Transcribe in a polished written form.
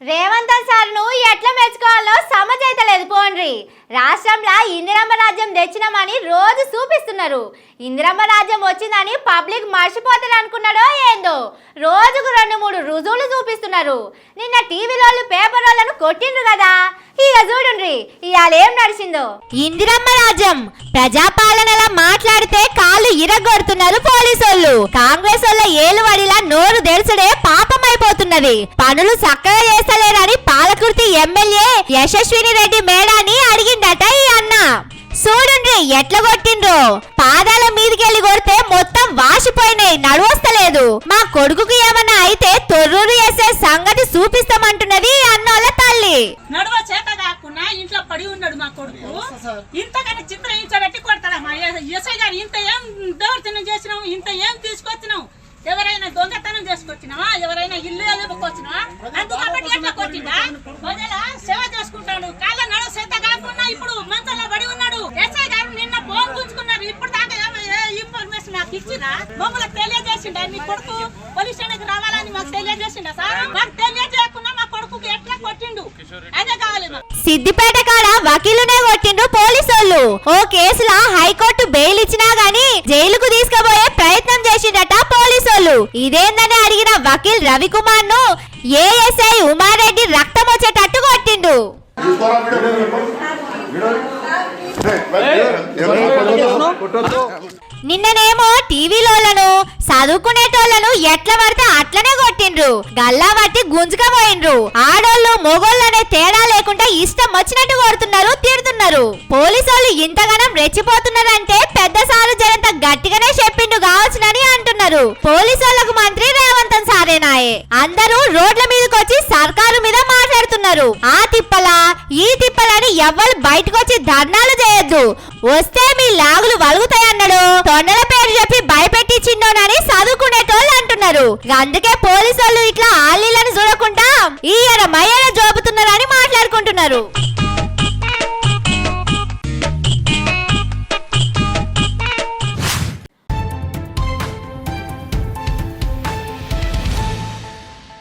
రేవంత్ సార్ను ఎట్లా మెచ్చుకోవాలో సమజైతలేదు పోండ్రి. రాష్ట్రంలో ఇందిరమ్మ రాజ్యం తెచ్చినామని రోజు చూపిస్తున్నారు. ఇందిరమ్మ రాజ్యం వచ్చిందని పబ్లిక్ మర్చిపోతారు అనుకున్నాడో ఏందో రోజుకు 2-3 రుజువులు చూపిస్తున్నారు. నిన్న టీవీలో పేపర్ వాళ్ళను కొట్టిండ్రు కదా, ఇక చూడండి ఇవాళ ఏం నడిచిందో. ఇందిరమ్మ రాజ్యం ప్రజాపాలనలా మాట్లాడితే కాళ్ళు ఇరగొడుతున్నారు పోలీసోళ్ళు. కాంగ్రెస్ వాళ్ళ ఏలువడిలా నోరు తెరిచడే పాపమైపోతున్నది. పనులు చక్కగా చేస్తలేరని పాలకుర్తి ఎమ్మెల్యే యశస్విని రెడ్డి మేడాని అడిగిందట ఈ అన్న. చూడండి ఎట్లా కొట్టిండ్రో, పాదాల మీదకెళ్ళి కొడితే మొత్తం వాసిపోయినాయి, నడవస్తలేదు. మా కొడుకుకి ఏమన్నా అయితే తొర్రూరు వేసే సంగతి చూపిస్తామంటున్నది అన్నోళ్ళ తల్లి. నడవ చేత కాకుండా ఇంట్లో పడి ఉన్నాడు మా కొడుకు. ఇంతకన్నా చిత్రహించబెట్టి కొడతాడా మా ఎస్ఐ గారు? ఇంత ఏం దౌర్జన్యం చేసినావు, ఇంత ఏం తీసుకొచ్చినావు? ఎవరైనా దొంగతనం చేసుకొచ్చినావా? ఎవరైనా ఇల్లు వెళ్ళకొచ్చినావా? అందుకబట్టి ఎట్లా కొట్టిందా? మొదలా సేవ చేసుకుంటాడు, కాళ్ళ నడవ చేత కాకుండా ఇప్పుడు మంచంలో పడి ఉన్నాడు. ఎస్ఐ గారు నిన్న ఫోన్ గుంజుకున్నారు. ఇప్పుడు దాకా ఇన్ఫర్మేషన్ నాకు ఇచ్చినా మమ్మల్ని తెలియజేసిండా? మీ కొడుకు పోలీస్ స్టేషన్కి రావాలని మాకు తెలియజేసిండా సార్? మాకు తెలియజేయకుండా మా కొడుకుకి ఎట్లా కొట్టిండు అదే కావాలి. సిద్దిపేట కాడ వకీలునే కొట్టిండ్రు పోలీసోళ్ళు. ఓ కేసులా హైకోర్టు బెయిల్ ఇచ్చినా గానీ జైలుకు తీసుకుపోయే ప్రయత్నం చేసిండట పోలీసోళ్ళు. ఇదేందని అడిగిన వకీల్ రవికుమార్ ను ఏఎస్ఐ ఉమారెడ్డి రక్తం వచ్చేటట్టు కొట్టిండు. నిన్ననేమో టీవీలోలను చదువుకునేటోళ్లను ఎట్లా పడితే అట్లనే కొట్టిండ్రు, గల్లా పట్టి గుంజుకపోయిండ్రు. ఆడోళ్ళు మొగోళ్ళనే తేడా లేకుండా ఇష్టం వచ్చినట్టు కొడుతున్నారు, తిడుతున్నారు. పోలీసులు ఇంతగానం రెచ్చిపోతున్నారంటే పెద్ద సారు జనంత గట్టిగానే చెప్పిండు కావచ్చునని అంటున్నారు. పోలీసులకు మంత్రి రేవంత్ సారేనాయే. అందరూ రోడ్ల మీదకొచ్చి సర్కారు మీద మాట్లాడుతున్నారు. ఆ తిప్పలా ఈ తిప్పలని ఎవ్వరు బయటకొచ్చి ధర్నాలు చేయొద్దు, వస్తే మీ లాగులు వలుగుతాయన్నాడు. తొండల పేరు చెప్పి భయపెట్టించిండోనని చదువుకునేటోళ్ళు అంటున్నారు. అందుకే పోలీసు వాళ్ళు ఇట్లా ఆలీలను చూడకుండా ఈయన మయ్యన జోపుతున్నారని మాట్లాడుకుంటున్నారు.